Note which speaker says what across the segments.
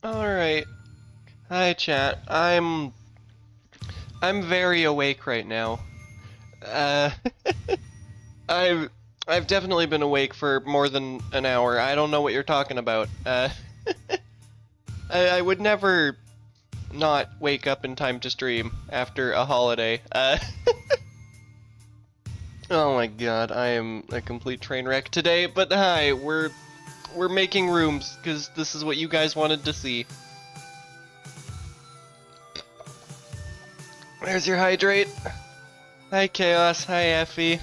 Speaker 1: Alright. Hi chat. I'm very awake right now. Uh I've definitely been awake for more than an hour. I don't know what you're talking about. I would never not wake up in time to stream after a holiday. Oh my god, I am a complete train wreck today, but hi, we're making rooms, because this is what you guys wanted to see. There's your hydrate. Hi Chaos, hi Effie.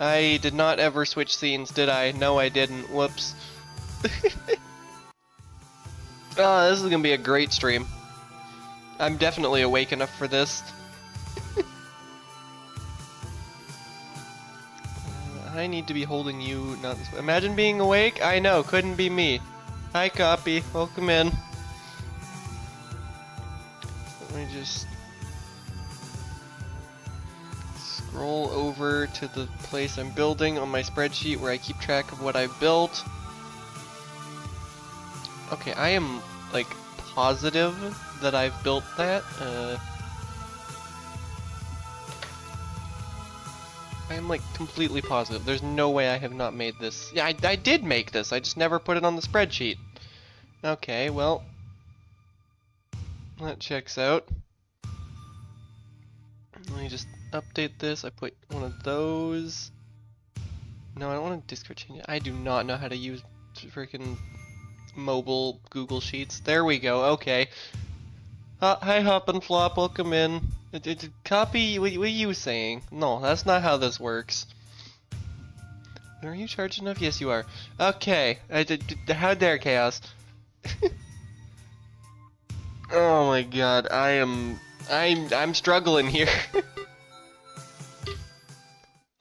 Speaker 1: I did not ever switch scenes, did I? No, I didn't. Whoops. Oh, this is gonna be a great stream. I'm definitely awake enough for this. I need to be holding you, not this way. Imagine being awake? I know, couldn't be me. Hi Copy, welcome in. Let me just scroll over to the place I'm building on my spreadsheet where I keep track of what I've built. Okay, I am, like, positive that I've built that. I am, like, completely positive. There's no way I have not made this. Yeah, I did make this. I just never put it on the spreadsheet. Okay, well, that checks out. Let me just update this. I put one of those. No, I don't want to Discord change it. I do not know how to use freaking mobile Google Sheets. There we go. Okay. Hi, Hop and Flop. Welcome in. Copy. What are you saying? No, that's not how this works. Are you charged enough? Yes, you are. Okay. How dare Chaos? Oh my god. I'm struggling here.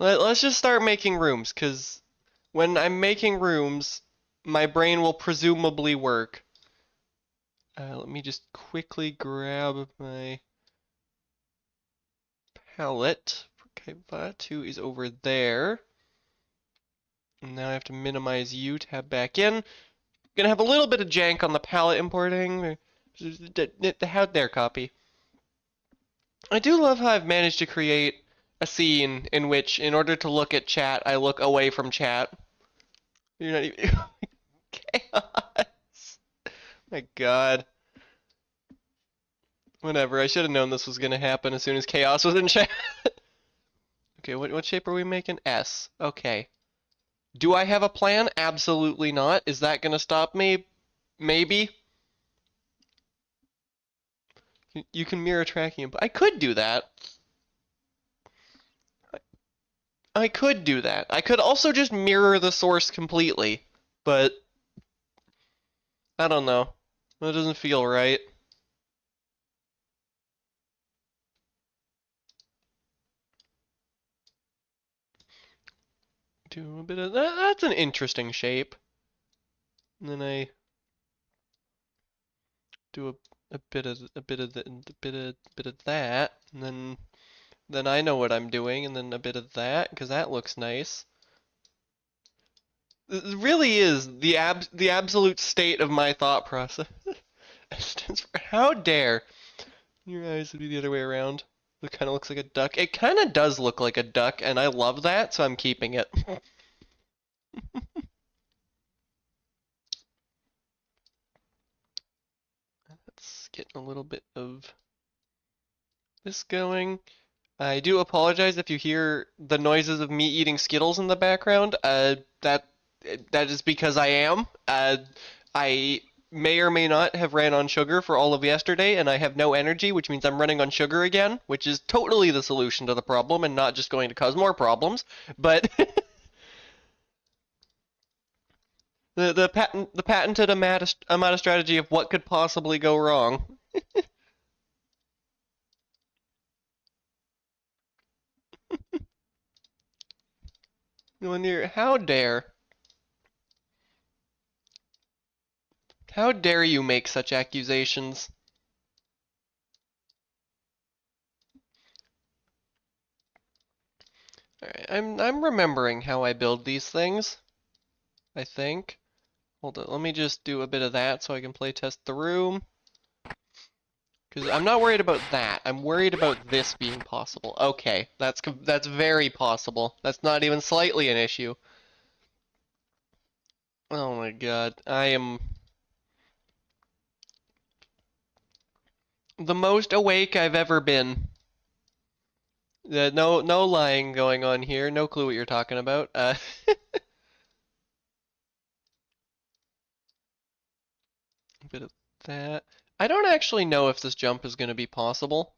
Speaker 1: Let's just start making rooms, because when I'm making rooms, my brain will presumably work. Let me just quickly grab my palette. Kaiba 2 is over there. And now I have to minimize you, tab back in. Gonna have a little bit of jank on the palette importing. How dare Copy. I do love how I've managed to create a scene in which, in order to look at chat, I look away from chat. You're not even... Chaos! My god. Whatever, I should have known this was gonna happen as soon as Chaos was in chat. Okay, what shape are we making? S. Okay. Do I have a plan? Absolutely not. Is that gonna stop me? Maybe. You can mirror tracking it, but I could do that. I could do that. I could also just mirror the source completely, but I don't know. That doesn't feel right. Do a bit of that. That's an interesting shape. And then I do a bit of that, and then I know what I'm doing, and then a bit of that, because that looks nice. It really is the absolute state of my thought process. How dare! Your eyes would be the other way around. It kind of looks like a duck. It kind of does look like a duck, and I love that, so I'm keeping it. Let's get a little bit of this going. I do apologize if you hear the noises of me eating Skittles in the background. That is because I am. I may or may not have ran on sugar for all of yesterday, and I have no energy, which means I'm running on sugar again, which is totally the solution to the problem and not just going to cause more problems. But the patented amount strategy of what could possibly go wrong. When you're how dare you make such accusations? Alright, I'm remembering how I build these things, I think. Hold on, let me just do a bit of that so I can play test the room. Because I'm not worried about that. I'm worried about this being possible. Okay, that's very possible. That's not even slightly an issue. Oh my god, I am the most awake I've ever been. No lying going on here. No clue what you're talking about. A bit of that. I don't actually know if this jump is going to be possible.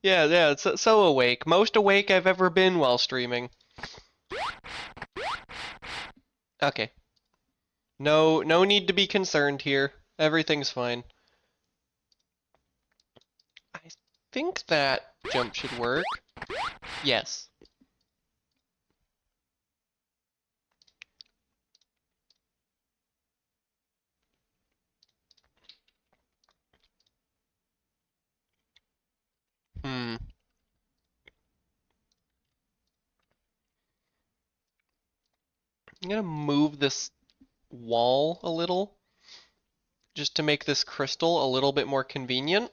Speaker 1: Yeah, it's so awake. Most awake I've ever been while streaming. Okay. No need to be concerned here. Everything's fine. I think that jump should work. Yes. Hmm. I'm gonna move this wall a little, just to make this crystal a little bit more convenient.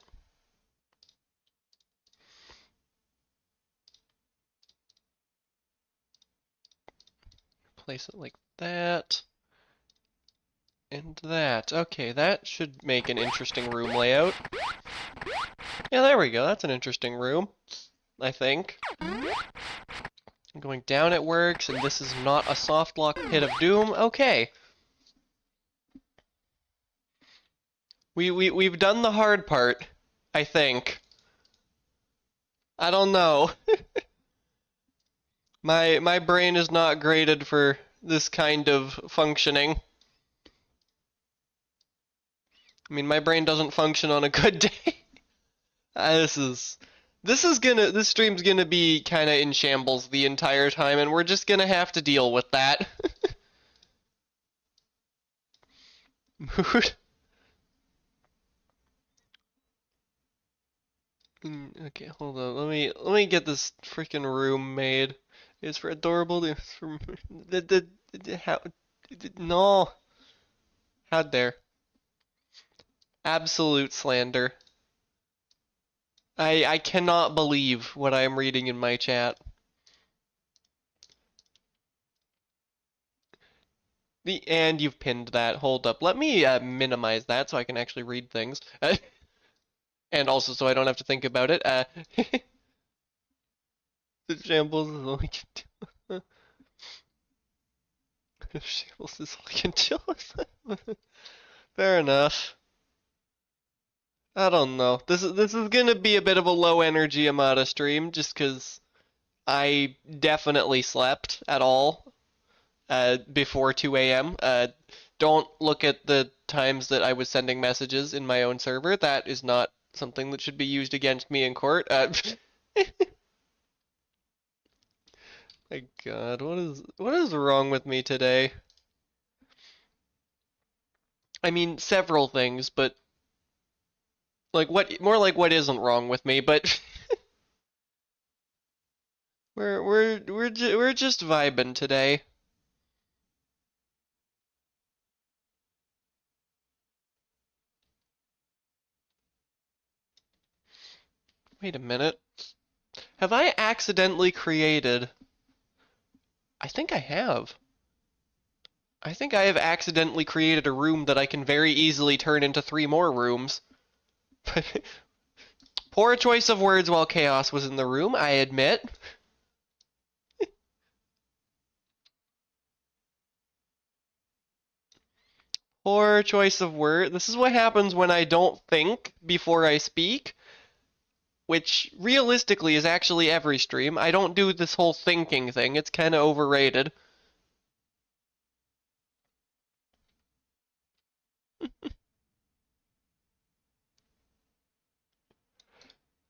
Speaker 1: Place it like that. And that. Okay, that should make an interesting room layout. Yeah, there we go. That's an interesting room, I think. Going down it works, and this is not a soft lock pit of doom. Okay. We've done the hard part, I think. I don't know. My brain is not graded for this kind of functioning. I mean, my brain doesn't function on a good day. This stream's gonna be kind of in shambles the entire time, and we're just gonna have to deal with that. Mood. Okay, hold on. Let me get this freaking room made. It's for adorable. It's for how no. How dare. Absolute slander. I cannot believe what I am reading in my chat. And you've pinned that. Hold up. Let me minimize that so I can actually read things. And also so I don't have to think about it. The shambles is all I can do. Shambles is all I can deal with. Fair enough. I don't know. This is gonna be a bit of a low energy Amada stream just because I definitely slept at all before 2 a.m. Don't look at the times that I was sending messages in my own server. That is not something that should be used against me in court. My God, what is wrong with me today? I mean, several things, but like what isn't wrong with me, but we're just vibing today. Wait a minute. Have I accidentally created? I think I have. I think I have accidentally created a room that I can very easily turn into 3 more rooms. Poor choice of words while chaos was in the room, I admit. Poor choice of word. This is what happens when I don't think before I speak, which realistically is actually every stream. I don't do this whole thinking thing. It's kind of overrated.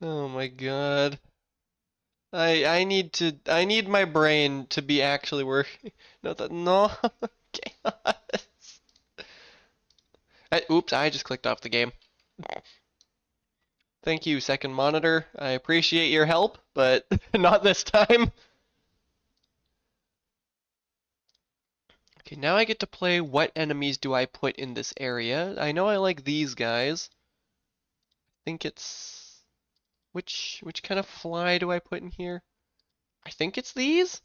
Speaker 1: Oh my god. I need my brain to be actually working. No. Chaos. Oops, I just clicked off the game. Thank you, second monitor. I appreciate your help, but not this time. Okay, now I get to play what enemies do I put in this area. I know I like these guys. I think it's which kind of fly do I put in here? I think it's these?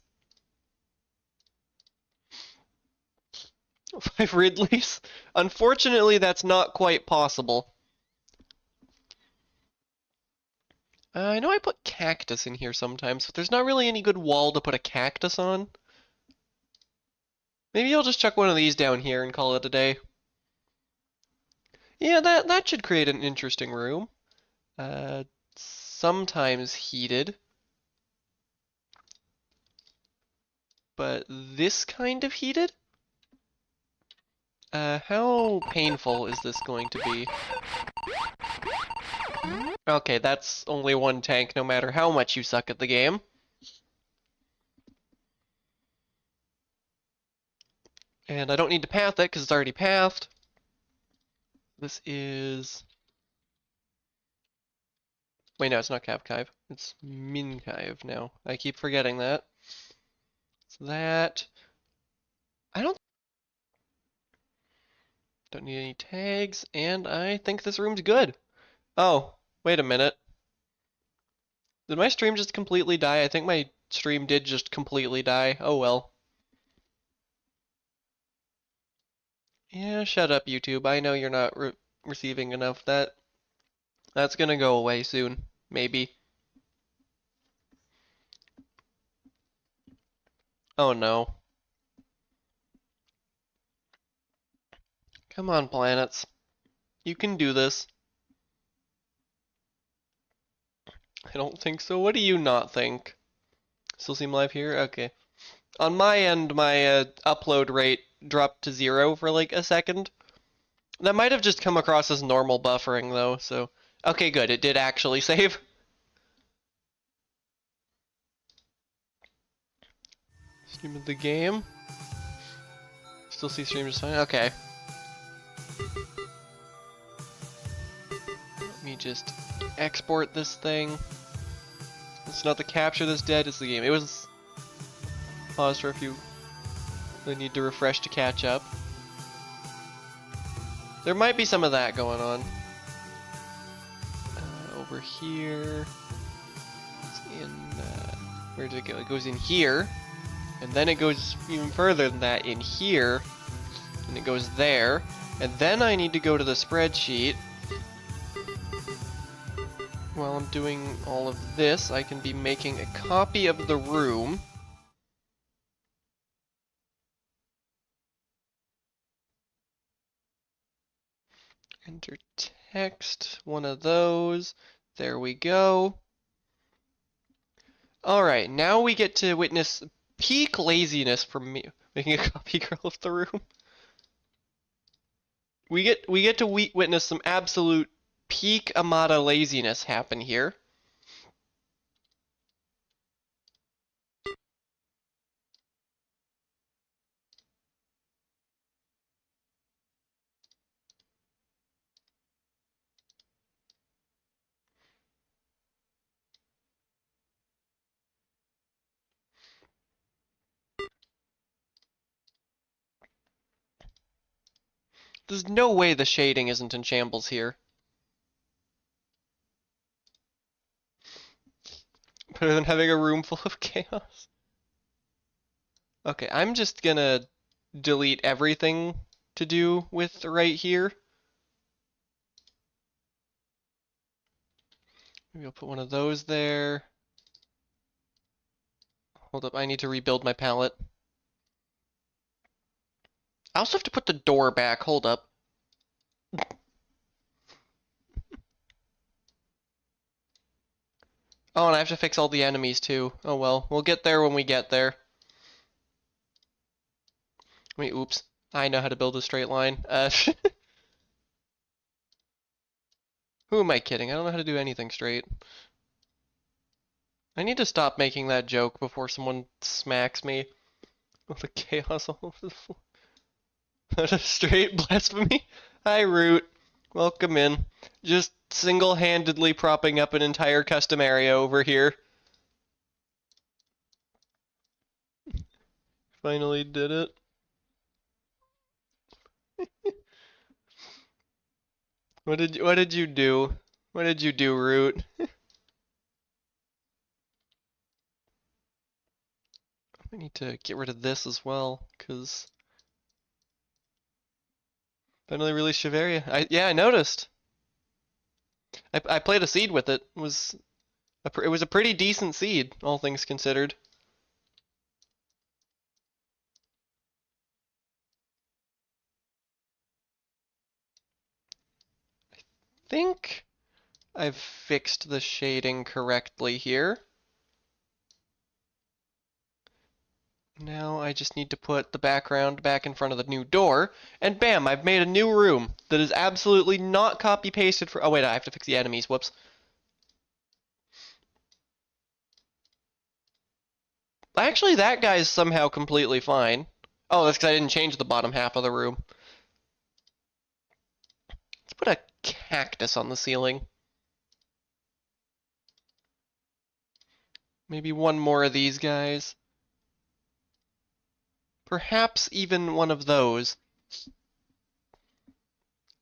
Speaker 1: 5 Ridleys? Unfortunately, that's not quite possible. I know I put cactus in here sometimes, but there's not really any good wall to put a cactus on. Maybe I'll just chuck one of these down here and call it a day. Yeah, that should create an interesting room. Sometimes heated. But this kind of heated? How painful is this going to be? Okay, that's only one tank no matter how much you suck at the game. And I don't need to path it because it's already pathed. This is... Wait, no, it's not Kavkive. It's Minkive now. I keep forgetting that. It's that. I don't need any tags, and I think this room's good. Oh, wait a minute. Did my stream just completely die? I think my stream did just completely die. Oh well. Yeah, shut up, YouTube. I know you're not receiving enough. That's gonna go away soon. Maybe. Oh no. Come on, planets. You can do this. I don't think so. What do you not think? Still seem live here? Okay. On my end, my upload rate dropped to 0 for like a second. That might have just come across as normal buffering though, so... Okay, good. It did actually save. Stream of the game. Still see stream just fine? Okay. Let me just export this thing. It's not the capture that's dead, it's the game. It was paused for a few. I need to refresh to catch up. There might be some of that going on. Over here. It's in, where did it go? It goes in here. And then it goes even further than that in here. And it goes there. And then I need to go to the spreadsheet. While I'm doing all of this, I can be making a copy of the room. Enter text, one of those. There we go. Alright, now we get to witness peak laziness from me making a copy girl of the room. We get to witness some absolute peak Amada laziness happen here. There's no way the shading isn't in shambles here. Better than having a room full of chaos. Okay, I'm just gonna delete everything to do with right here. Maybe I'll put one of those there. Hold up, I need to rebuild my palette. also have to put the door back. Hold up. Oh, and I have to fix all the enemies too. Oh well, we'll get there when we get there. Wait, oops. I know how to build a straight line. Who am I kidding? I don't know how to do anything straight. I need to stop making that joke before someone smacks me with a chaos all over the floor. Not a straight blasphemy. Hi, Root. Welcome in. Just single-handedly propping up an entire custom area over here. Finally did it. What did you do? What did you do, Root? I need to get rid of this as well, because finally released Shiveria. Yeah, I noticed. I played a seed with it. It was a pretty decent seed, all things considered. I think I've fixed the shading correctly here. Now I just need to put the background back in front of the new door, and bam, I've made a new room that is absolutely not copy-pasted for... Oh wait, I have to fix the enemies, whoops. Actually, that guy is somehow completely fine. Oh, that's because I didn't change the bottom half of the room. Let's put a cactus on the ceiling. Maybe one more of these guys. Perhaps even one of those.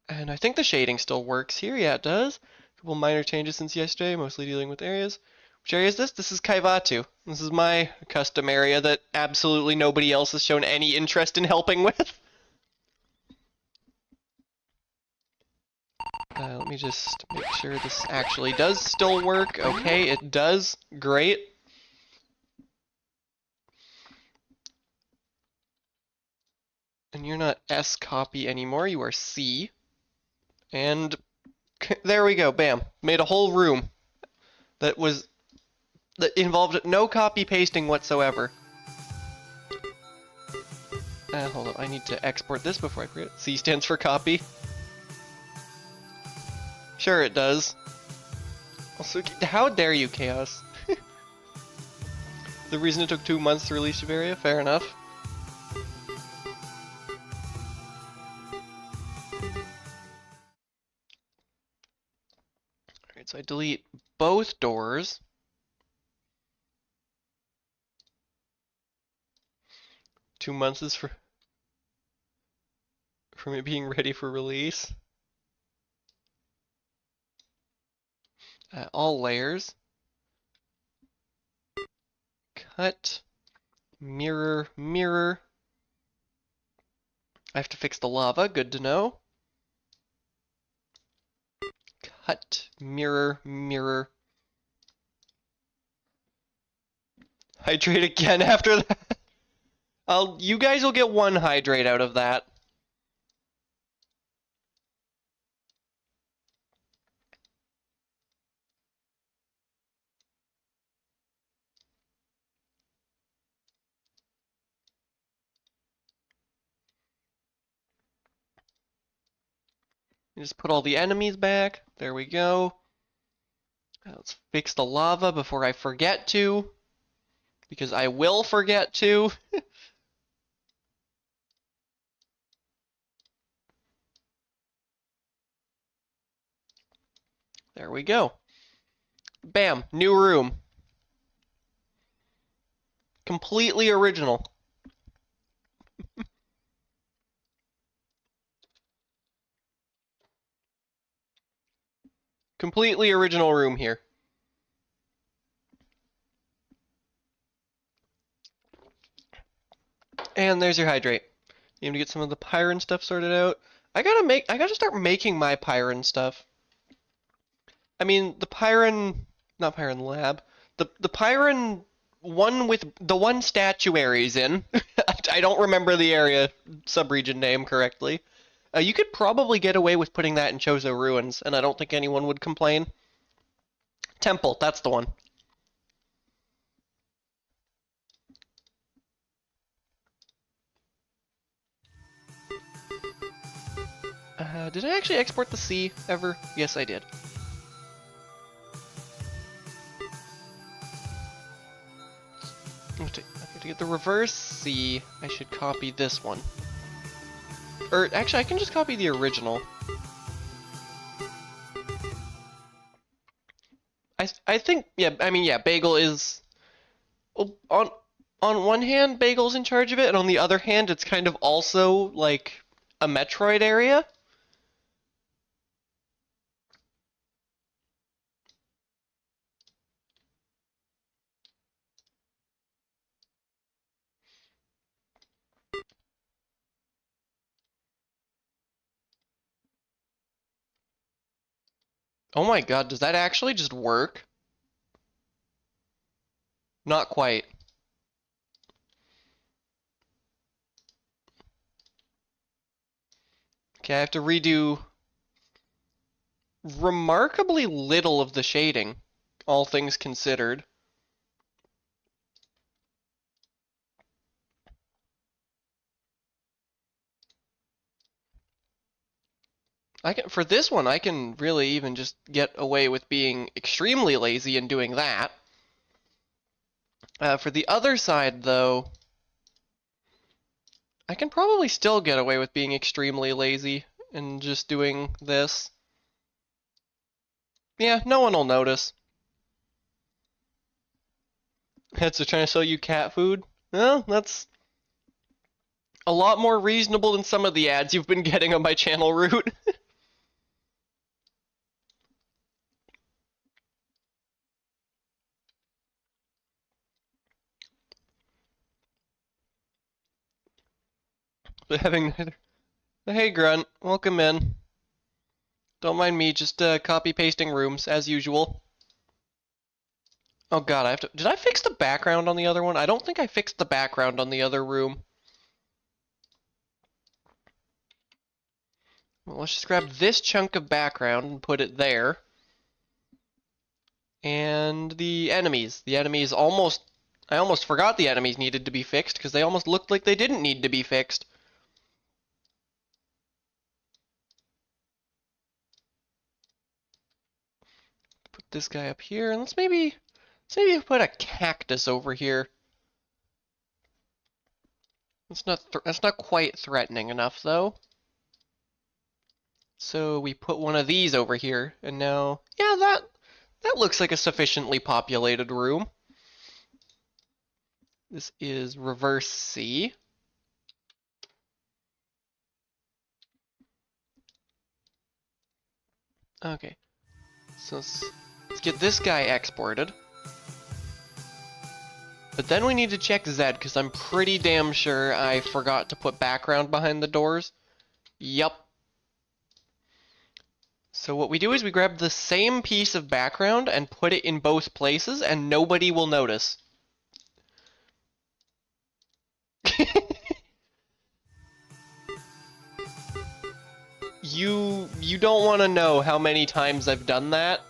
Speaker 1: And I think the shading still works here. Yeah, it does. A couple minor changes since yesterday, mostly dealing with areas. Which area is this? This is Kaivatu. This is my custom area that absolutely nobody else has shown any interest in helping with. Let me just make sure this actually does still work. Okay, it does. Great. And you're not S copy anymore, you are C. And there we go, bam. Made a whole room that involved no copy pasting whatsoever. Hold up, I need to export this before I forget. C stands for copy. Sure it does. Also, how dare you, Chaos? The reason it took 2 months to release Shiveria? Fair enough. Alright, so I delete both doors. Two months is for it being ready for release. All layers. Cut. Mirror, mirror. I have to fix the lava, good to know. Cut, mirror, mirror. Hydrate again after that. You guys will get one hydrate out of that. Just put all the enemies back. There we go. Let's fix the lava before I forget to. Because I will forget to. There we go. Bam, new room. Completely original. Completely original room here. And there's your hydrate. You need to get some of the Pyron stuff sorted out. I gotta start making my Pyron stuff. I mean, the Pyron, not Pyron Lab, the Pyron one with the one statuary's in. I don't remember the area subregion name correctly. You could probably get away with putting that in Chozo Ruins, and I don't think anyone would complain. Temple, that's the one. Did I actually export the C ever? Yes, I did. Okay, to get the reverse C, I should copy this one. Or, actually, I can just copy the original. I think, yeah, I mean, yeah, Bagel is... Well, on one hand, Bagel's in charge of it, and on the other hand, it's kind of also, like, a Metroid area. Oh my god, does that actually just work? Not quite. Okay, I have to redo remarkably little of the shading, all things considered. For this one, I can really even just get away with being extremely lazy and doing that. For the other side, though, I can probably still get away with being extremely lazy and just doing this. Yeah, no one will notice. Heads are trying to sell you cat food? Well, that's a lot more reasonable than some of the ads you've been getting on my channel route. But having neither. Hey, Grunt, welcome in. Don't mind me, just copy pasting rooms as usual. Oh god, I have to. Did I fix the background on the other one? I don't think I fixed the background on the other room. Well, let's just grab this chunk of background and put it there. And the enemies. The enemies almost. I almost forgot the enemies needed to be fixed because they almost looked like they didn't need to be fixed. Put this guy up here, and let's maybe put a cactus over here. That's not quite threatening enough though. So we put one of these over here, and now, yeah, that looks like a sufficiently populated room. This is reverse C. Okay, so let's get this guy exported. But then we need to check Z, because I'm pretty damn sure I forgot to put background behind the doors. Yup. So what we do is we grab the same piece of background and put it in both places, and nobody will notice. You don't want to know how many times I've done that.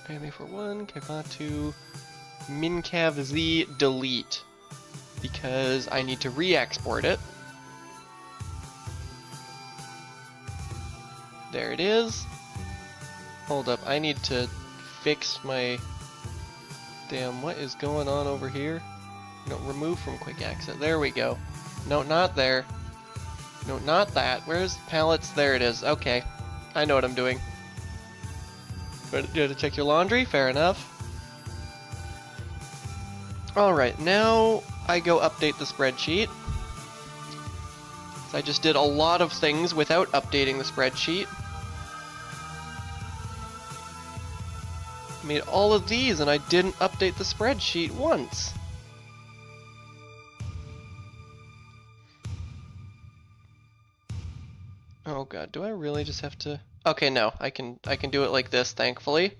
Speaker 1: Okay, for one, Kevatu, Mincav Z delete, because I need to re-export it. There it is. Hold up, I need to fix my... Damn, what is going on over here? No, remove from quick access. There we go. No, not there. No, not that. Where's palettes? There it is. Okay. I know what I'm doing. But you have to check your laundry? Fair enough. Alright, now I go update the spreadsheet. So I just did a lot of things without updating the spreadsheet. Made all of these and I didn't update the spreadsheet once. Oh god, do I really just have to... Okay, no, I can do it like this, thankfully.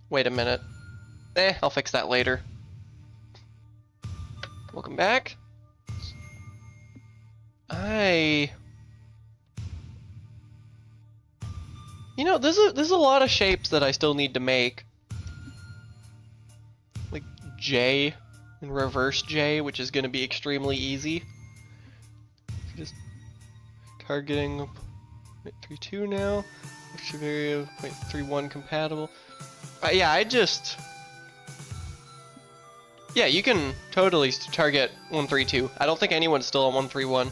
Speaker 1: Wait a minute. I'll fix that later. Welcome back. You know, there's a lot of shapes that I still need to make. Like J and reverse J, which is going to be extremely easy. Just targeting 0.32 now. Xavier 0.31 compatible. Yeah, yeah, you can totally target 132. I don't think anyone's still on 131.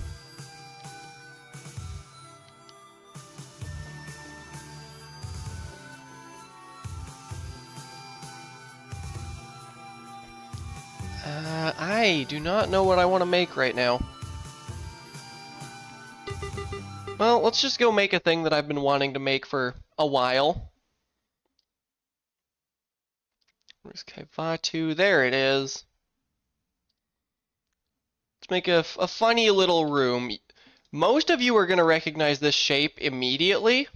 Speaker 1: I do not know what I want to make right now. Well, let's just go make a thing that I've been wanting to make for a while. Where's Kaivatu? There it is. Let's make a funny little room. Most of you are going to recognize this shape immediately.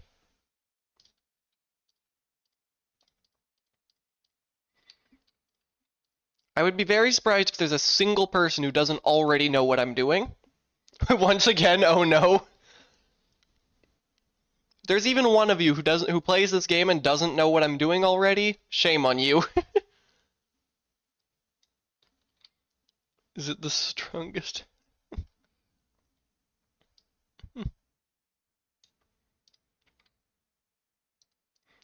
Speaker 1: I would be very surprised if there's a single person who doesn't already know what I'm doing. Once again, oh no. There's even one of you who plays this game and doesn't know what I'm doing already. Shame on you. Is it the strongest?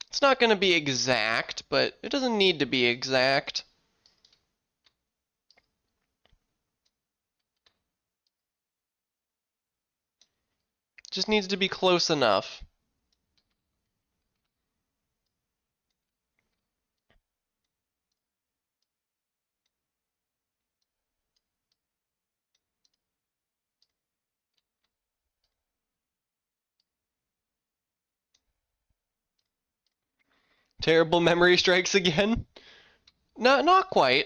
Speaker 1: It's not going to be exact, but it doesn't need to be exact. It just needs to be close enough. Terrible memory strikes again? Not quite.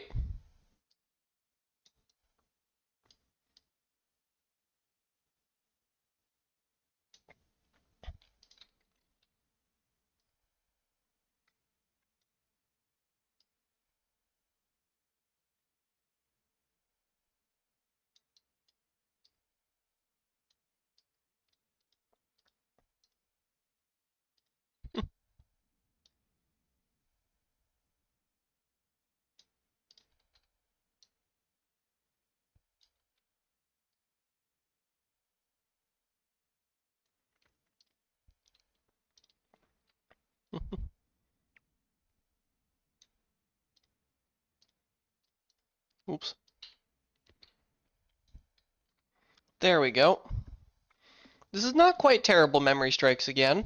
Speaker 1: Oops. There we go. This is not quite terrible memory strikes again.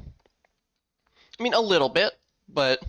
Speaker 1: I mean, a little bit, but...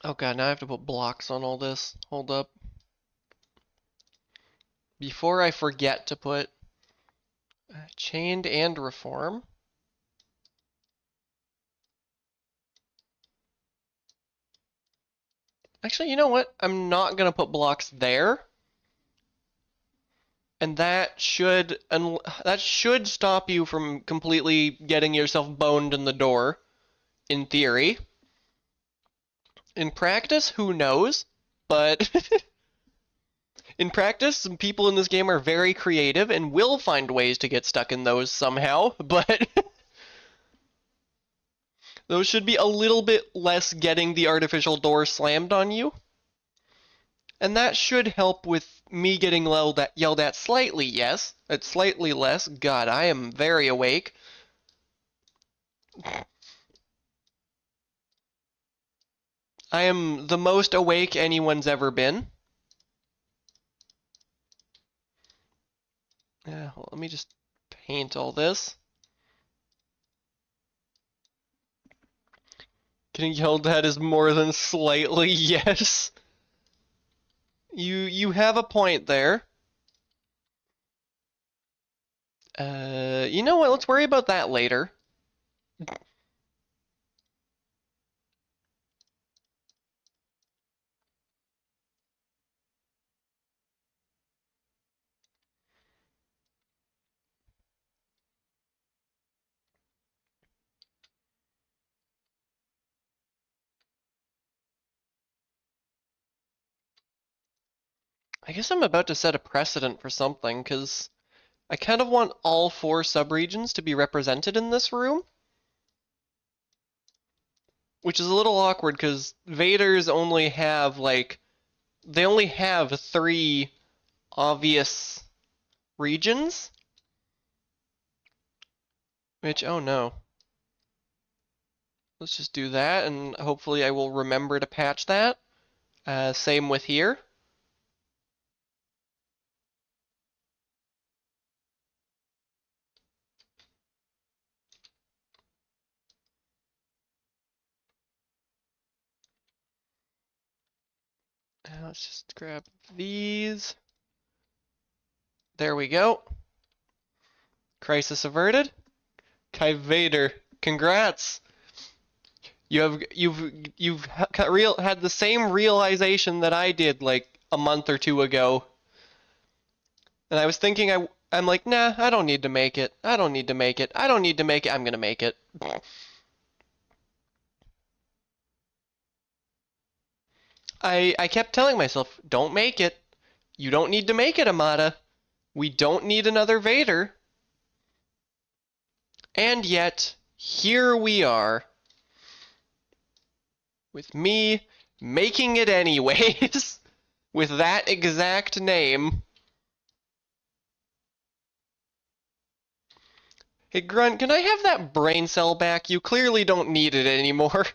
Speaker 1: Oh god, now I have to put blocks on all this. Hold up. Before I forget to put chained and reform. Actually, you know what? I'm not gonna put blocks there. And that should stop you from completely getting yourself boned in the door, in theory. In practice, who knows? But in practice, some people in this game are very creative and will find ways to get stuck in those somehow, but those should be a little bit less getting the artificial door slammed on you. And that should help with me getting yelled at slightly, yes. It's slightly less. God, I am very awake. I am the most awake anyone's ever been. Yeah, well, let me just paint all this. Getting yelled at is more than slightly, yes. You have a point there. You know what? Let's worry about that later. I guess I'm about to set a precedent for something, because I kind of want all 4 subregions to be represented in this room. Which is a little awkward, because Vaders only have, like, they only have 3 obvious regions. Which, oh no. Let's just do that, and hopefully I will remember to patch that. Same with here. Let's just grab these. There we go. Crisis averted. Kai Vader, congrats. You've had the same realization that I did like a month or 2 ago. And I was thinking I'm like, nah, I don't need to make it. I don't need to make it. I don't need to make it. I'm gonna make it. I kept telling myself, don't make it. You don't need to make it, Amada. We don't need another Vader. And yet, here we are. With me making it anyways. With that exact name. Hey Grunt, can I have that brain cell back? You clearly don't need it anymore.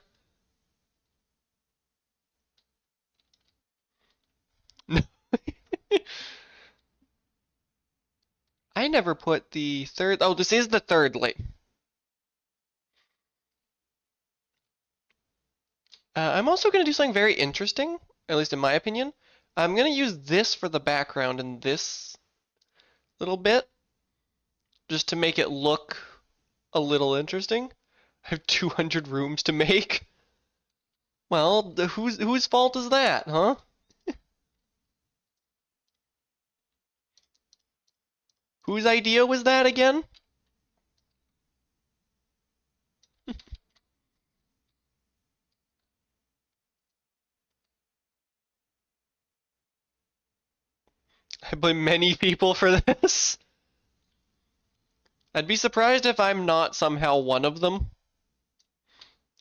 Speaker 1: I never put the third. Oh, this is the third link. I'm also going to do something very interesting, at least in my opinion. I'm going to use this for the background in this little bit, just to make it look a little interesting. I have 200 rooms to make. Well, whose fault is that, huh? Whose idea was that again? I blame many people for this. I'd be surprised if I'm not somehow one of them.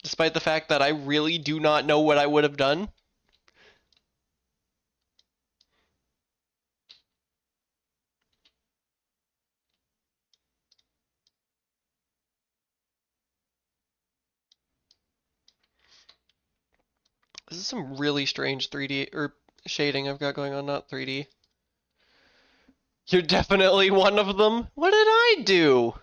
Speaker 1: Despite the fact that I really do not know what I would have done. This is some really strange 3D, or shading I've got going on, not 3D. You're definitely one of them? What did I do?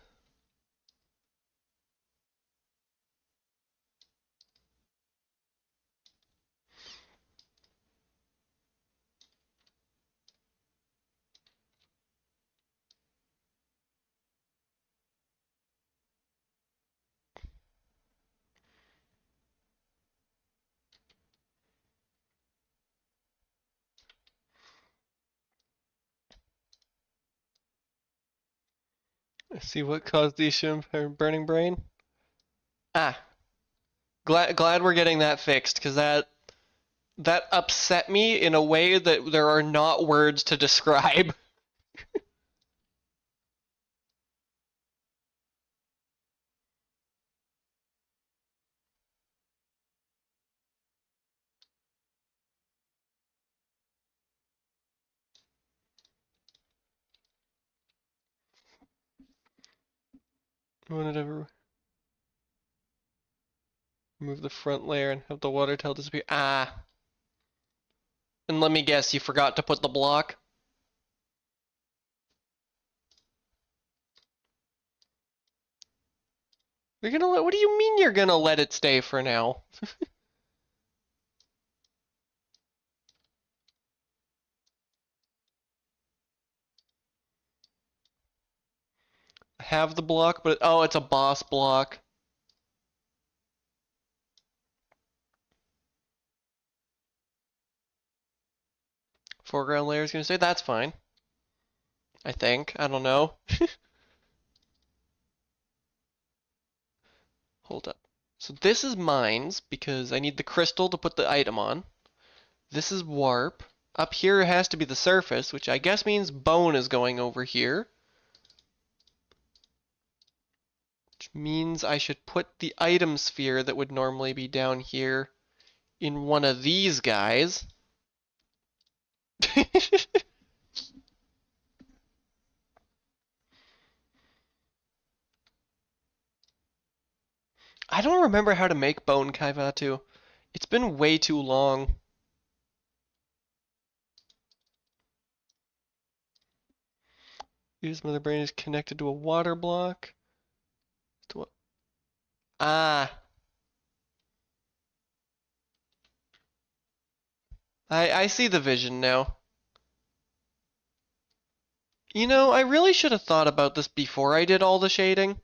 Speaker 1: Let's see what caused the issue of burning brain. Ah, glad we're getting that fixed, because that upset me in a way that there are not words to describe. Whenever remove the front layer and have the water tail disappear. Ah. And let me guess, you forgot to put the block? You're gonna let, what do you mean you're gonna let it stay for now? Have the block, but oh, it's a boss block. Foreground layer is gonna stay. That's fine. I think. I don't know. Hold up. So this is mines because I need the crystal to put the item on. This is warp. Up here has to be the surface, which I guess means bone is going over here. Which means I should put the item sphere that would normally be down here in one of these guys. I don't remember how to make bone kaivatu. It's been way too long. Use mother brain is connected to a water block. To a... Ah. I see the vision now. You know, I really should have thought about this before I did all the shading.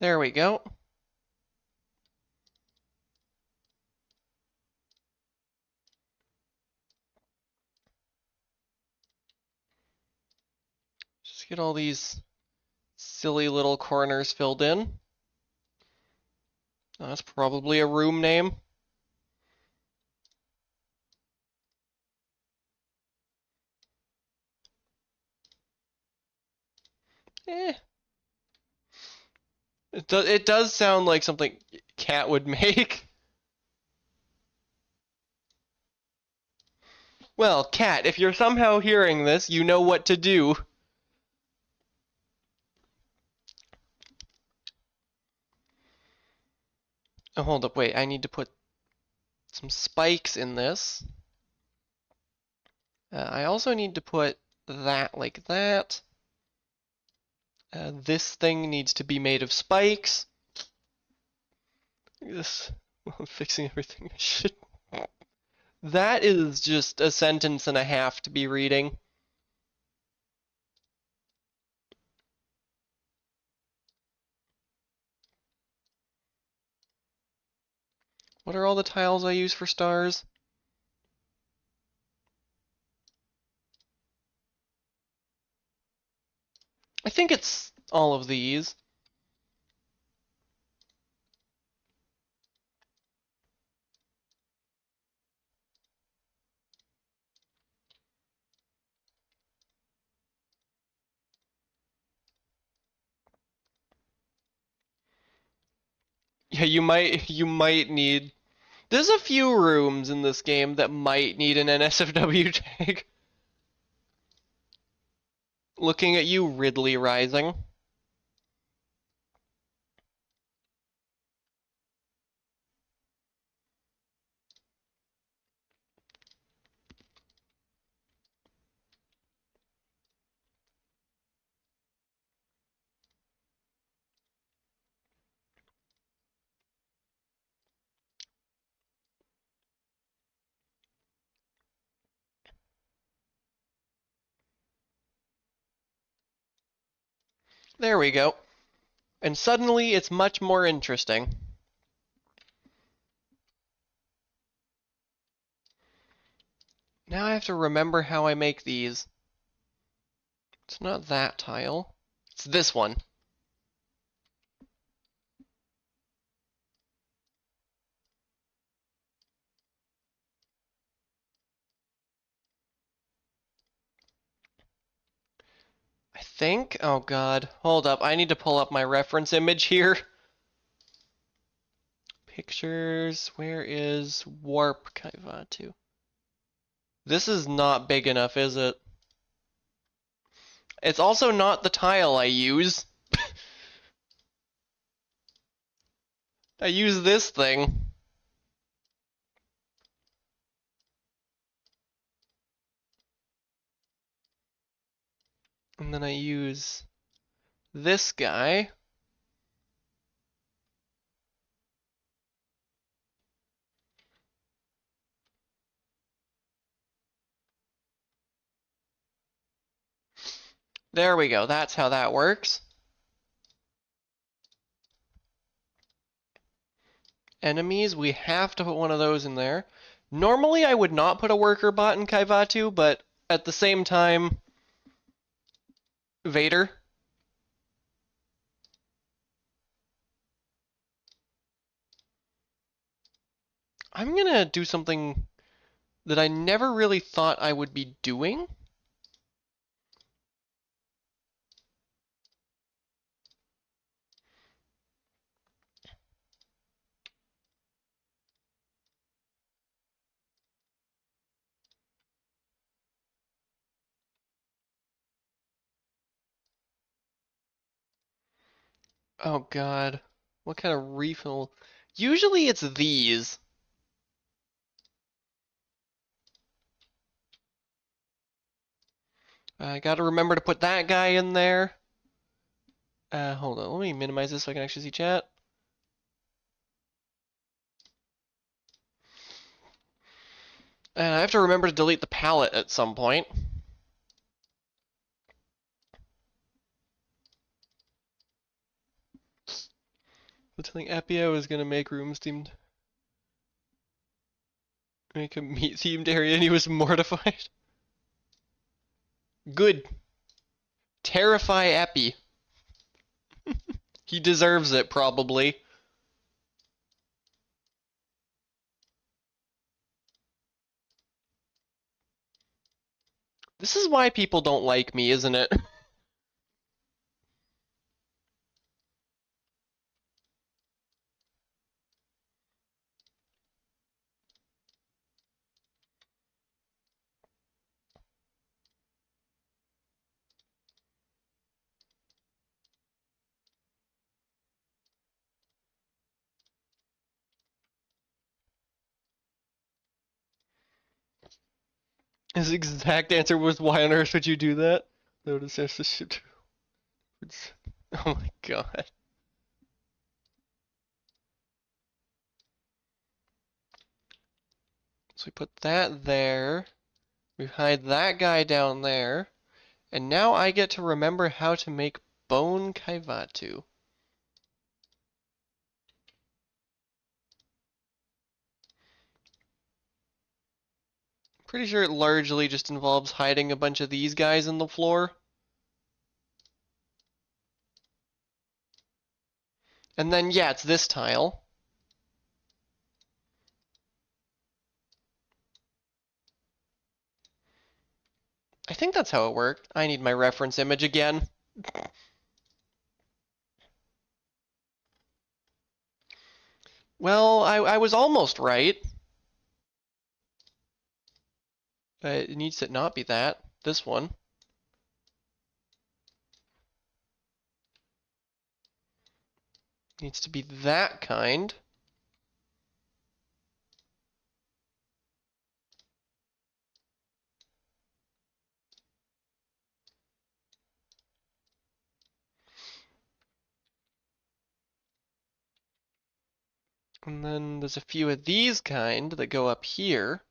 Speaker 1: There we go. Just get all these silly little corners filled in. Oh, that's probably a room name. Eh. It does sound like something Cat would make. Well, Cat, if you're somehow hearing this, you know what to do. Oh, hold up, wait, I need to put some spikes in this. I also need to put that like that. This thing needs to be made of spikes. This, I'm fixing everything. Shit. That is just a sentence and a half to be reading. What are all the tiles I use for stars? I think it's all of these. Yeah, you might need. There's a few rooms in this game that might need an NSFW tag. Looking at you, Ridley Rising. There we go. And suddenly it's much more interesting. Now I have to remember how I make these. It's not that tile. It's this one. think, oh god, hold up, I need to pull up my reference image here. Pictures, where is warp Kaivatu? This is not big enough, is it? It's also not the tile I use. I use this thing. And then I use this guy. There we go, that's how that works. Enemies, we have to put one of those in there. Normally I would not put a worker bot in Kaivatu, but at the same time, Vader. I'm gonna do something that I never really thought I would be doing. Oh god. What kind of refill? Usually it's these. I gotta remember to put that guy in there. Hold on, let me minimize this so I can actually see chat. And I have to remember to delete the palette at some point. But telling Appio is gonna make rooms themed. Make a meat themed area and he was mortified. Good. Terrify Epi. He deserves it, probably. This is why people don't like me, isn't it? His exact answer was, why on earth would you do that? Notice there's the shit. Oh my god. So we put that there. We hide that guy down there. And now I get to remember how to make Bone Kaivatu. Pretty sure it largely just involves hiding a bunch of these guys in the floor. And then, yeah, it's this tile. I think that's how it worked. I need my reference image again. Well, I was almost right. It needs to not be that. This one. Needs to be that kind. And then there's a few of these kind that go up here.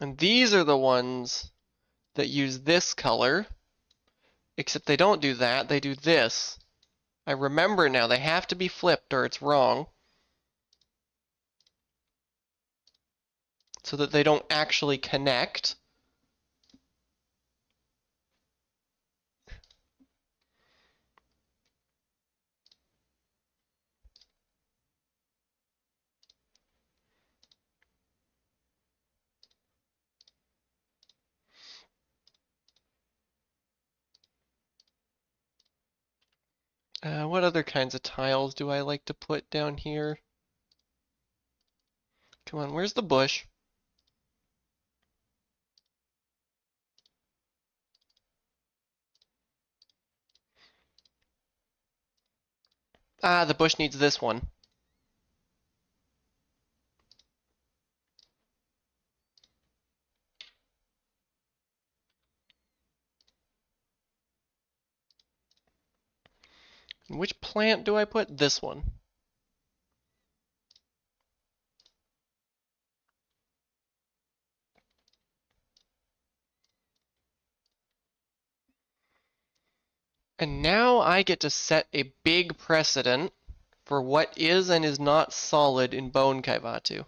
Speaker 1: And these are the ones that use this color. Except they don't do that, they do this. I remember now, they have to be flipped or it's wrong. So that they don't actually connect. What other kinds of tiles do I like to put down here? Come on, where's the bush? Ah, the bush needs this one. Which plant do I put? This one. And now I get to set a big precedent for what is and is not solid in Bone Kaivatu.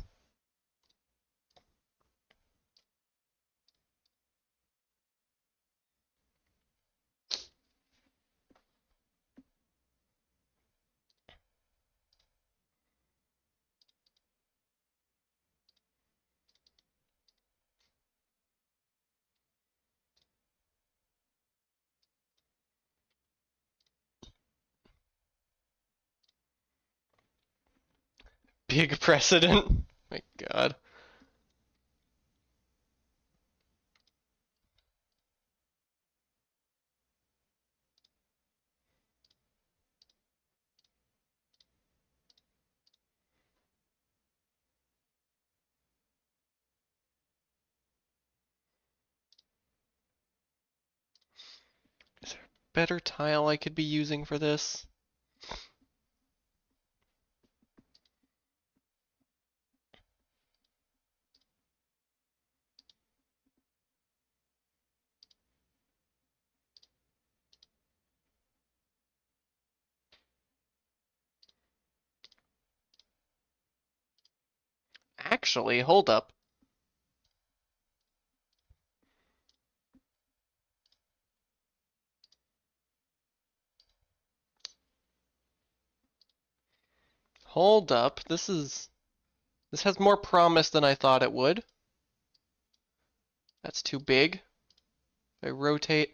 Speaker 1: Big precedent? My god. Is there a better tile I could be using for this? Actually, hold up. Hold up. This has more promise than I thought it would. That's too big. If I rotate.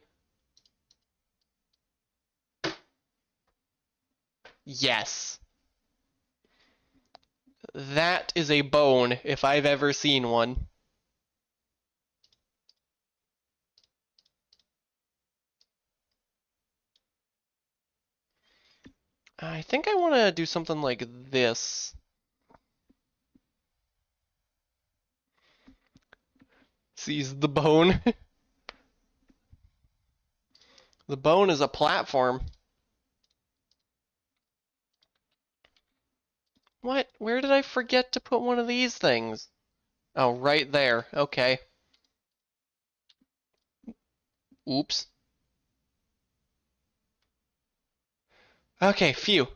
Speaker 1: Yes. That is a bone if I've ever seen one. I think I want to do something like this. Seize the bone. The bone is a platform. What? Where did I forget to put one of these things? Oh, right there. Okay. Oops. Okay, phew.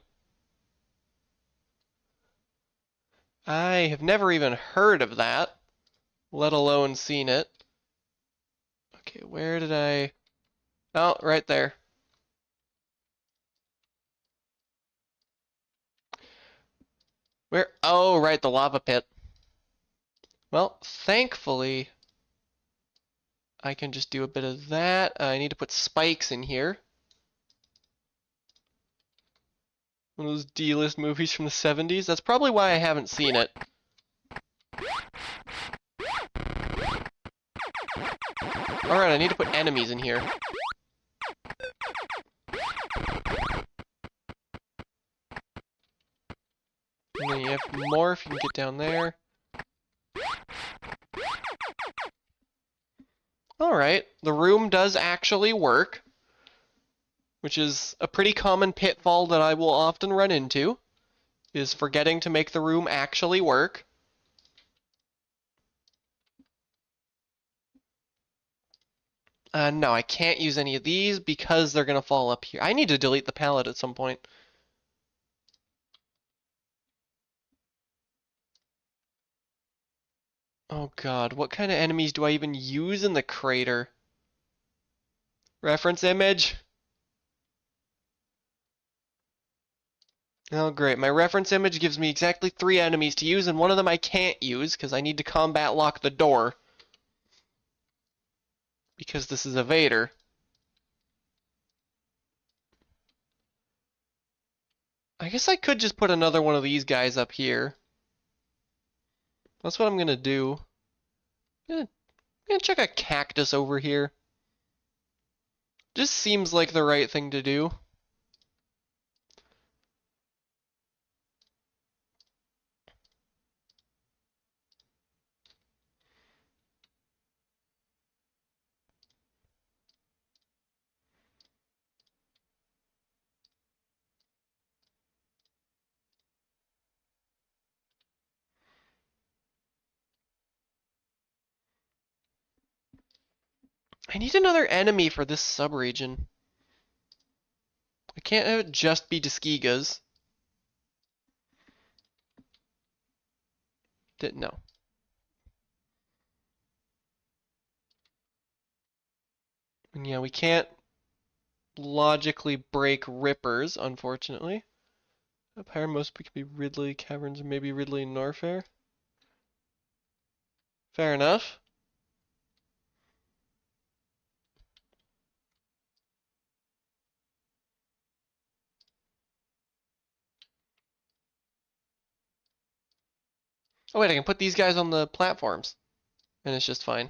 Speaker 1: I have never even heard of that, let alone seen it. Okay, where did I... Oh, right there. Where? Oh, right, the lava pit. Well, thankfully, I can just do a bit of that. I need to put spikes in here. One of those D-list movies from the 70s. That's probably why I haven't seen it. Alright, I need to put enemies in here. And then you have more if you can get down there. Alright, the room does actually work, which is a pretty common pitfall that I will often run into, is forgetting to make the room actually work. No, I can't use any of these because they're going to fall up here. I need to delete the palette at some point. Oh god, what kind of enemies do I even use in the crater? Reference image? Oh great, my reference image gives me exactly 3 enemies to use, and one of them I can't use because I need to combat lock the door. Because this is a Vader. I guess I could just put another one of these guys up here. That's what I'm gonna do. I'm gonna check a cactus over here. Just seems like the right thing to do. I need another enemy for this subregion. I can't have it just be Tuskegee. No. And yeah, we can't logically break Rippers, unfortunately. Up higher, most could be Ridley Caverns, or maybe Ridley and Norfair. Fair enough. Oh wait, I can put these guys on the platforms. And it's just fine.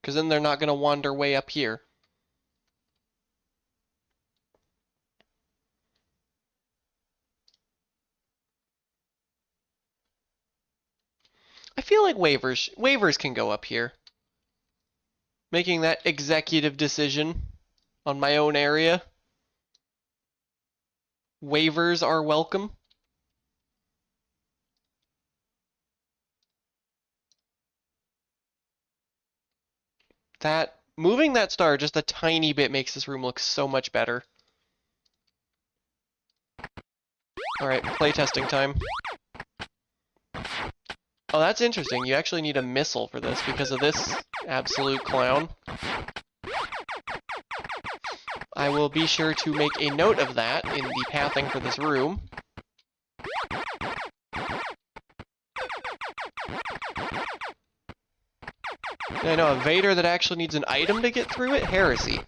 Speaker 1: Because then they're not going to wander way up here. I feel like waivers can go up here. Making that executive decision on my own area. Waivers are welcome. Moving that star just a tiny bit makes this room look so much better. Alright, playtesting time. Oh, that's interesting. You actually need a missile for this because of this absolute clown. I will be sure to make a note of that in the pathing for this room. I know, a Vader that actually needs an item to get through it? Heresy.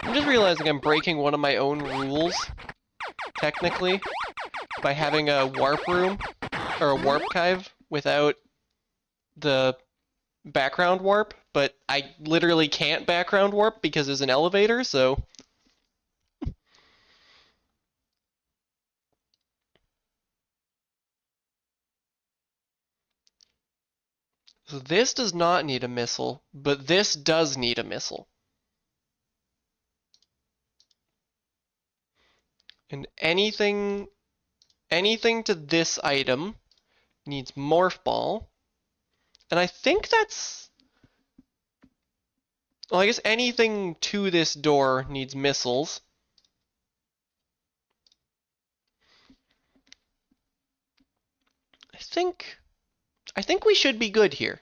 Speaker 1: I'm just realizing I'm breaking one of my own rules, technically, by having a warp room, or a warp cave, without the background warp, but I literally can't background warp because there's an elevator, so... So this does not need a missile, but this does need a missile. And anything to this item needs Morph Ball. And I think that's... Well, I guess anything to this door needs missiles. I think we should be good here.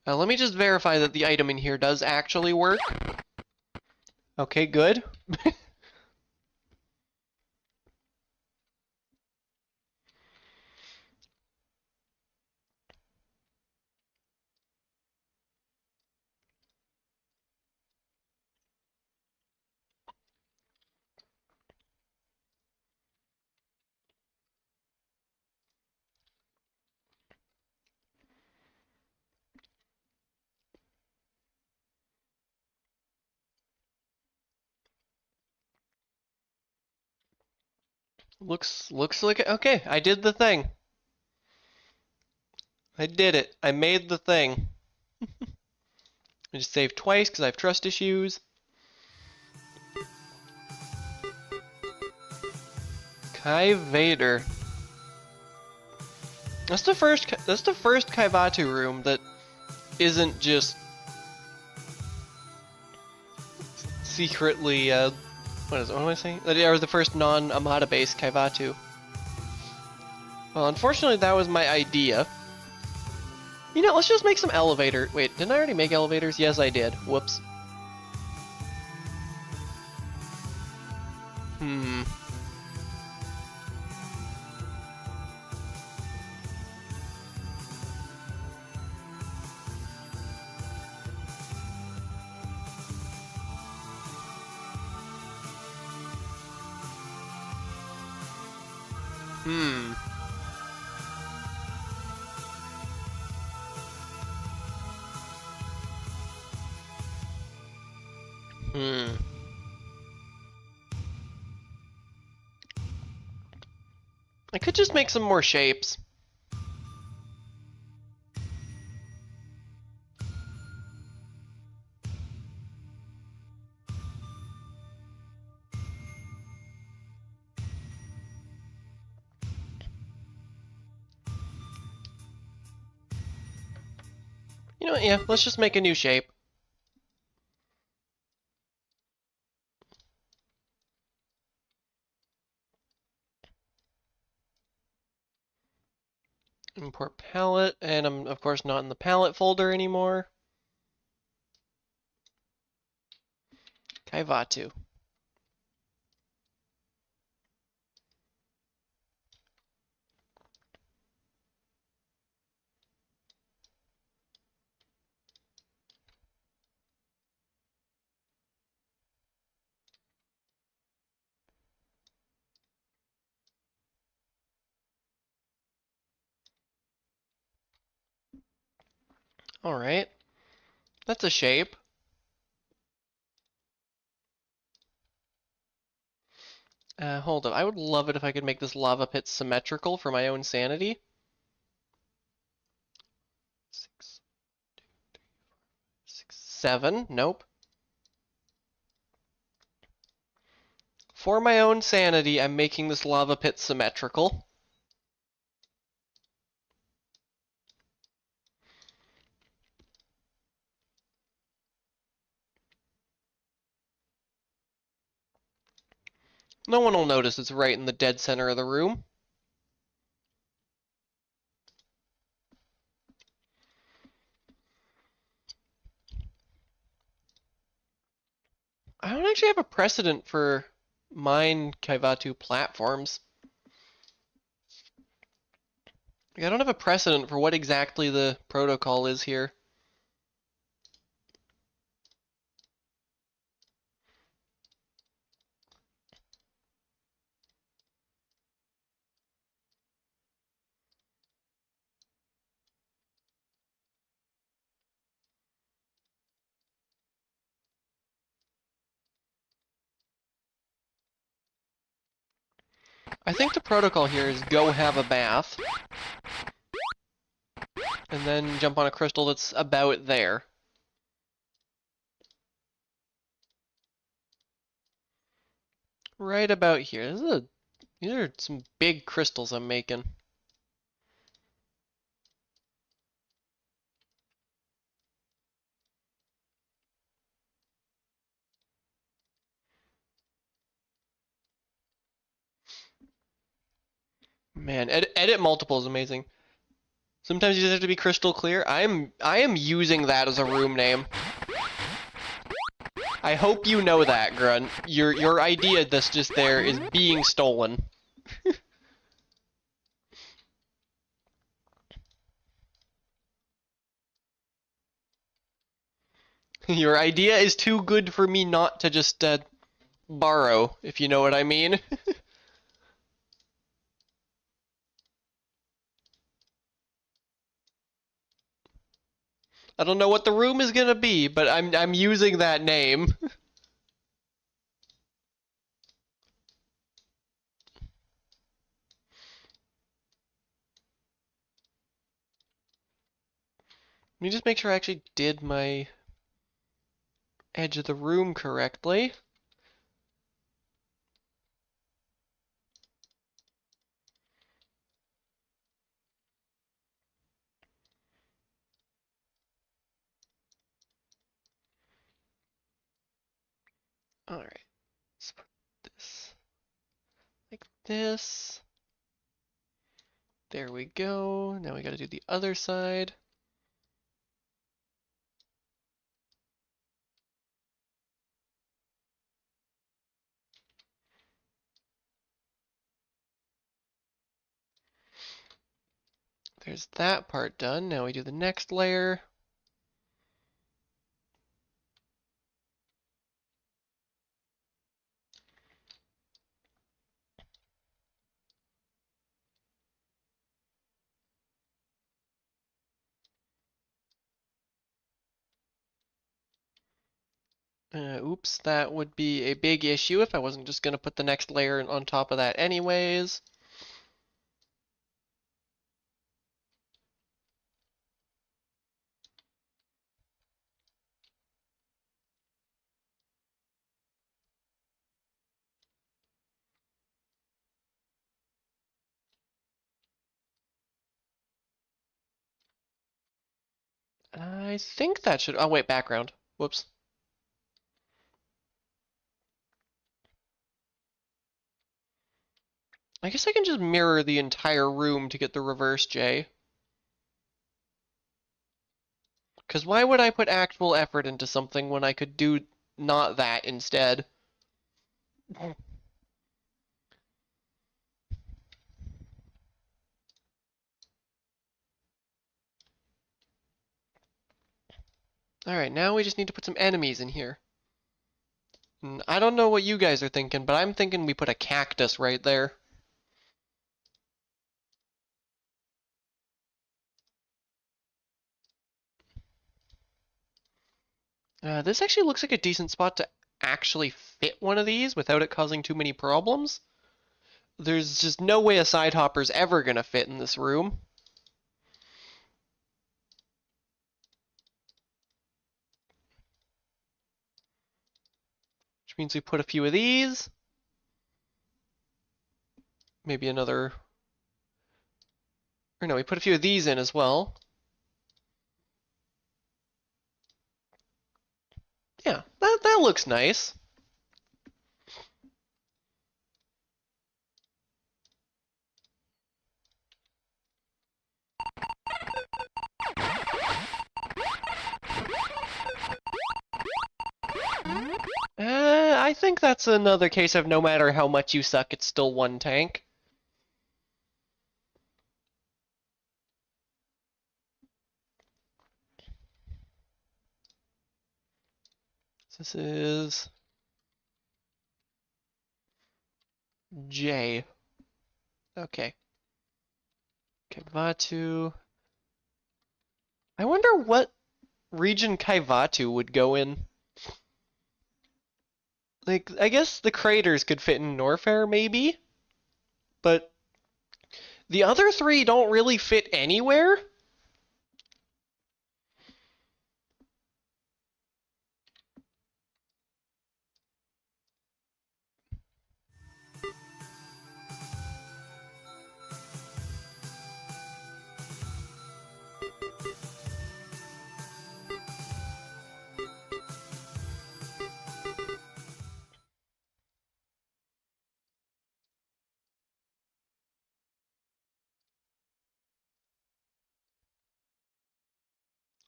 Speaker 1: Let me just verify that the item in here does actually work. Okay, good. Looks like it. Okay, I did the thing. I did it. I made the thing. I just saved twice because I have trust issues. Kai Vader. That's the first Kaivatu room that isn't just secretly what am I saying? That are the first non-Amada based Kaivatu. Well, unfortunately that was my idea. You know, let's just make some elevator. Wait, didn't I already make elevators? Yes, I did. Whoops. Hmm. Hmm. I could just make some more shapes. You know what, yeah, let's just make a new shape. Import palette, and I'm of course not in the palette folder anymore. Kaivatu. Alright. That's a shape. Hold up. I would love it if I could make this lava pit symmetrical for my own sanity. 6, 6, 7. Nope. For my own sanity, I'm making this lava pit symmetrical. No one will notice it's right in the dead center of the room. I don't actually have a precedent for mine Kaivatu platforms. Like, I don't have a precedent for what exactly the protocol is here. I think the protocol here is go have a bath, and then jump on a crystal that's about there. Right about here. These are some big crystals I'm making. Man, edit multiple is amazing. Sometimes you just have to be crystal clear. I am using that as a room name. I hope you know that, Grunt. Your idea that's just there is being stolen. Your idea is too good for me not to just borrow, if you know what I mean. I don't know what the room is gonna be, but I'm using that name. Let me just make sure I actually did my edge of the room correctly. Alright, let's put this like this. There we go. Now we gotta do the other side. There's that part done. Now we do the next layer. Oops, that would be a big issue if I wasn't just gonna put the next layer on top of that anyways. I think that should, oh wait, background. Whoops. I guess I can just mirror the entire room to get the reverse J. Because why would I put actual effort into something when I could do not that instead? Alright, now we just need to put some enemies in here. And I don't know what you guys are thinking, but I'm thinking we put a cactus right there. This actually looks like a decent spot to actually fit one of these without it causing too many problems. There's just no way a side hopper's ever gonna fit in this room. Which means we put a few of these. Maybe another... Or no, we put a few of these in as well. Yeah, that looks nice. I think that's another case of no matter how much you suck, it's still one tank. This is J. Okay. Kaivatu. I wonder what region Kaivatu would go in. Like, I guess the craters could fit in Norfair, maybe? But the other three don't really fit anywhere?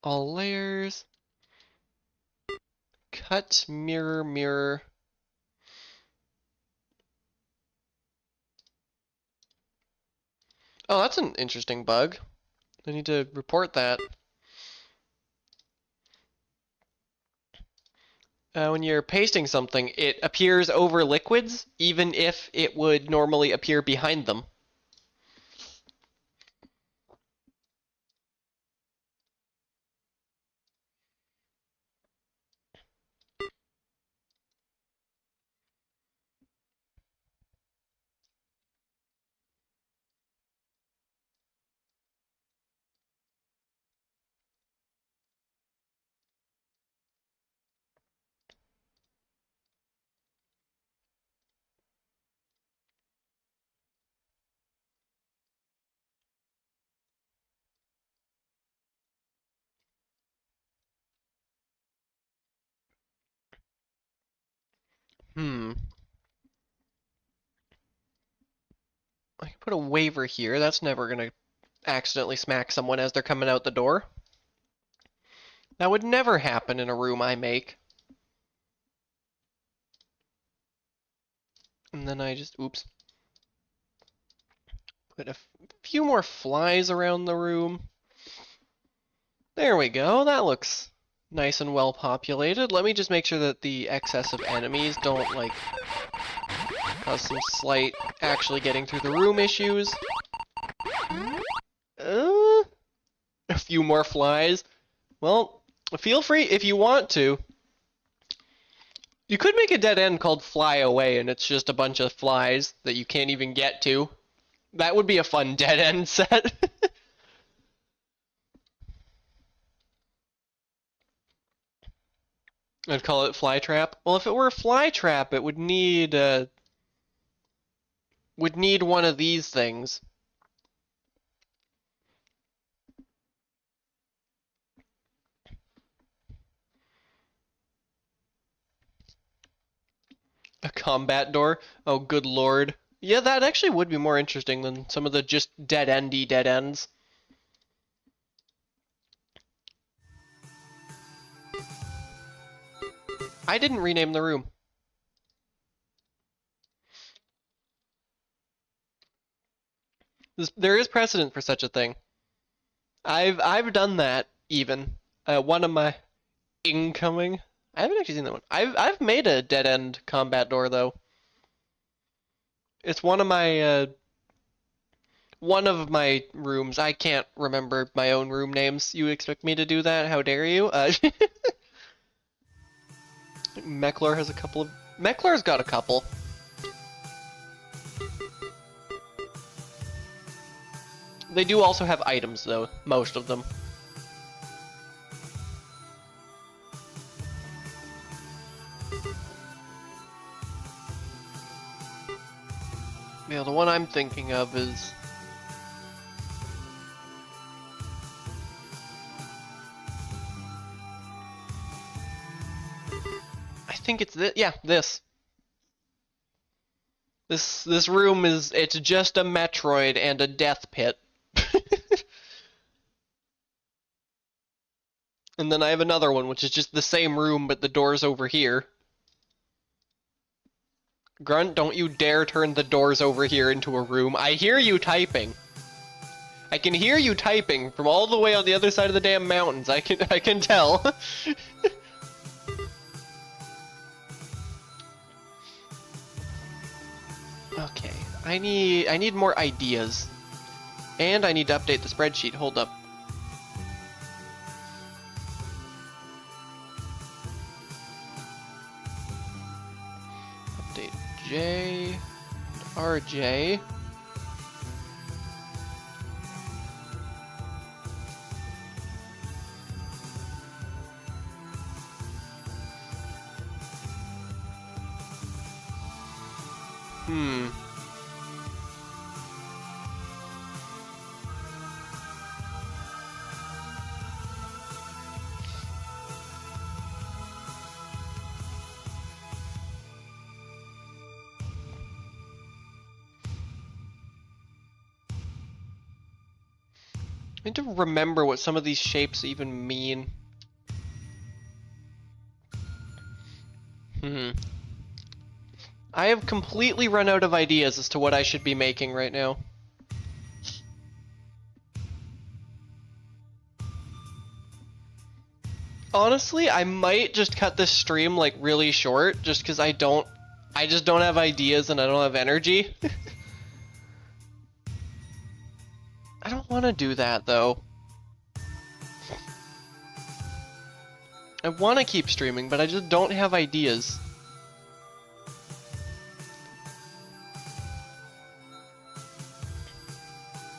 Speaker 1: All layers. Cut, mirror, mirror. Oh, that's an interesting bug. I need to report that. When you're pasting something, it appears over liquids, even if it would normally appear behind them. Hmm. I can put a waiver here. That's never gonna accidentally smack someone as they're coming out the door. That would never happen in a room I make. And then I just, oops. Put a few more flies around the room. There we go. That looks nice and well populated. Let me just make sure that the excess of enemies don't, like, cause some slight actually getting through the room issues. A few more flies. Well, feel free if you want to. You could make a dead end called Fly Away, and it's just a bunch of flies that you can't even get to. That would be a fun dead end set. I'd call it Fly Trap. Well, if it were a Fly Trap, it would need one of these things. A combat door? Oh, good lord. Yeah, that actually would be more interesting than some of the just dead-endy dead ends. I didn't rename the room. There is precedent for such a thing. I've done that even. One of my incoming. I haven't actually seen that one. I've made a dead end combat door though. It's one of my rooms. I can't remember my own room names. You expect me to do that? How dare you? Meklar has a couple of. Meklar's got a couple. They do also have items though, most of them. Yeah, the one I'm thinking of is... I think it's this. Yeah, this. This room is... It's just a Metroid and a death pit. And then I have another one, which is just the same room, but the door's over here. Grunt, don't you dare turn the doors over here into a room. I hear you typing. I can hear you typing from all the way on the other side of the damn mountains. I can tell. Okay, I need more ideas. And I need to update the spreadsheet. Hold up. Update J, RJ. I need to remember what some of these shapes even mean. I have completely run out of ideas as to what I should be making right now. Honestly, I might just cut this stream like really short just because I just don't have ideas and I don't have energy. I don't want to do that though. I want to keep streaming, but I just don't have ideas.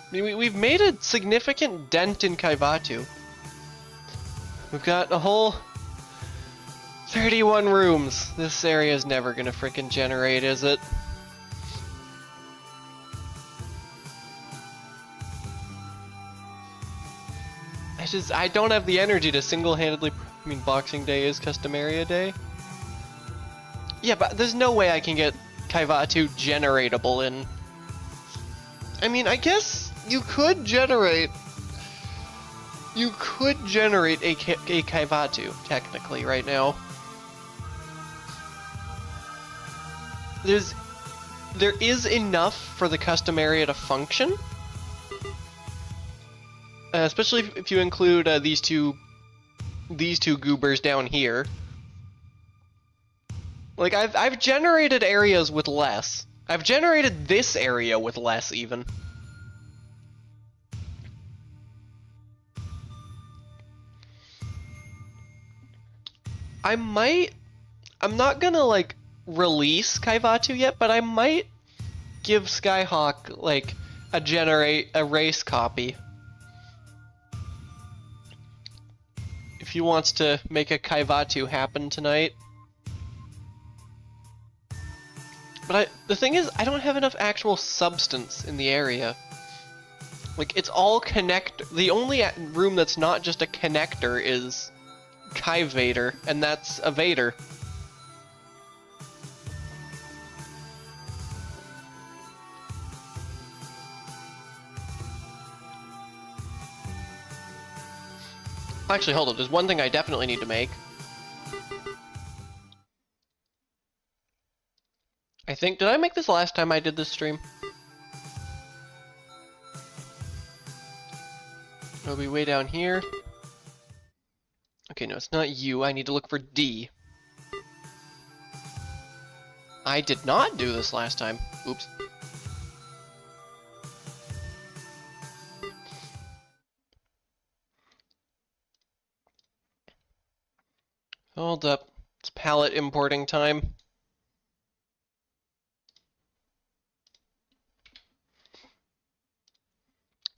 Speaker 1: I mean, we've made a significant dent in Kaivatu. We've got a whole 31 rooms. This area is never gonna frickin' generate, is it? I don't have the energy to single-handedly... I mean, Boxing Day is custom area day. Yeah, but there's no way I can get Kaivatu generatable in... I mean, I guess you could generate... You could generate a Kaivatu, technically, right now. There is enough for the custom area to function. Especially if you include these two goobers down here. Like I've generated areas with less. I've generated this area with less even. I I'm not gonna, like, release Kaivatu yet, but I might give Skyhawk, like, a race copy. If he wants to make a Kaivatu happen tonight. But the thing is, I don't have enough actual substance in the area. Like, it's all the only room that's not just a connector is Kaivator, and that's a Vader. Actually, hold up, there's one thing I definitely need to make. I think, did I make this last time I did this stream? It'll be way down here. Okay, no, it's not you. I need to look for D. I did not do this last time. Oops. Hold up. It's palette importing time.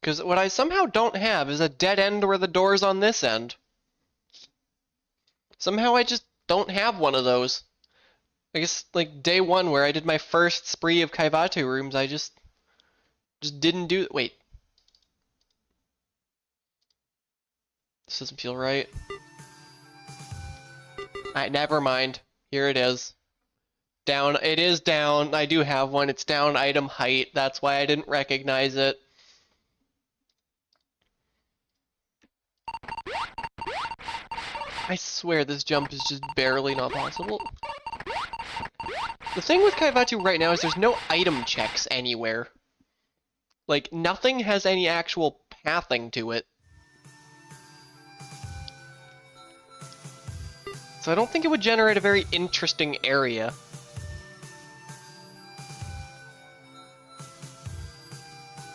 Speaker 1: Because what I somehow don't have is a dead end where the door's on this end. Somehow I just don't have one of those. I guess, like, day one where I did my first spree of Kaivatu rooms, I just didn't do it. Wait. This doesn't feel right. Alright, never mind. Here it is. Down. It is down. I do have one. It's down item height. That's why I didn't recognize it. I swear this jump is just barely not possible. The thing with Kaivatu right now is there's no item checks anywhere. Like, nothing has any actual pathing to it. So I don't think it would generate a very interesting area.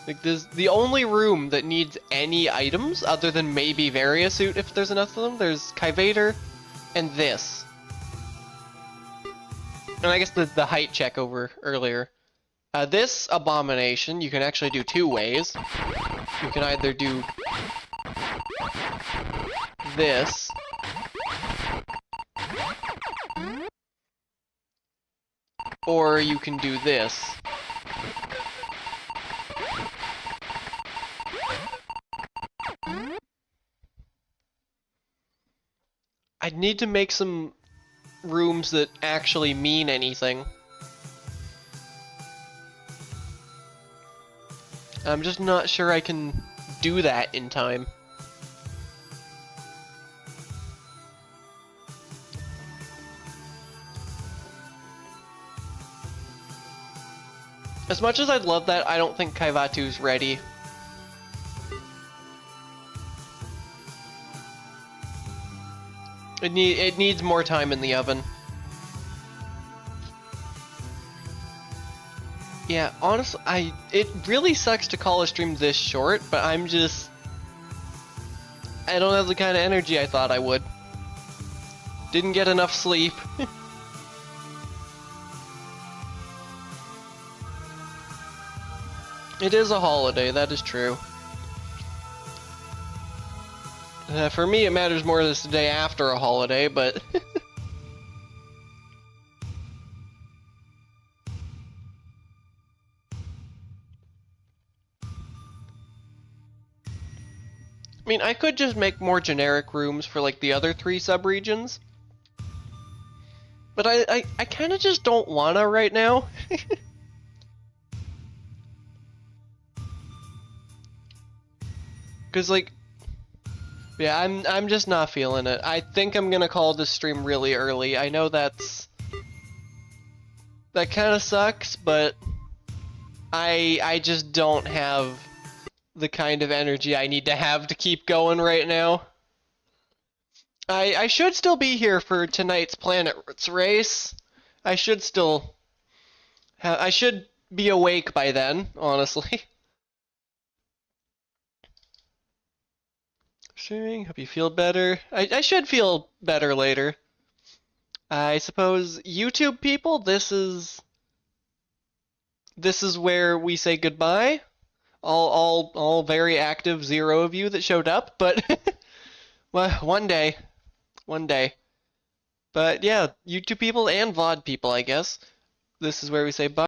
Speaker 1: Like, there's the only room that needs any items, other than maybe Variasuit if there's enough of them, there's Kaivator and this. And I guess the height check over earlier. This abomination, you can actually do two ways. You can either do this, or you can do this. I'd need to make some rooms that actually mean anything. I'm just not sure I can do that in time. As much as I'd love that, I don't think Kaivatu's ready. It needs more time in the oven. Yeah, honestly, it really sucks to call a stream this short, but I don't have the kind of energy I thought I would. Didn't get enough sleep. It is a holiday, that is true. For me, it matters more this day after a holiday, but... I mean, I could just make more generic rooms for, like, the other 3 subregions. But I kind of just don't wanna right now. Cause, like... Yeah, I'm just not feeling it. I think I'm gonna call this stream really early. I know that kind of sucks, but I just don't have the kind of energy I need to have to keep going right now. I should still be here for tonight's Planet's race. I should still I should be awake by then, honestly. Streaming, hope you feel better. I should feel better later. I suppose YouTube people, this is where we say goodbye. All very active 0 of you that showed up, but well, one day. But yeah, YouTube people and VOD people, I guess. This is where we say bye.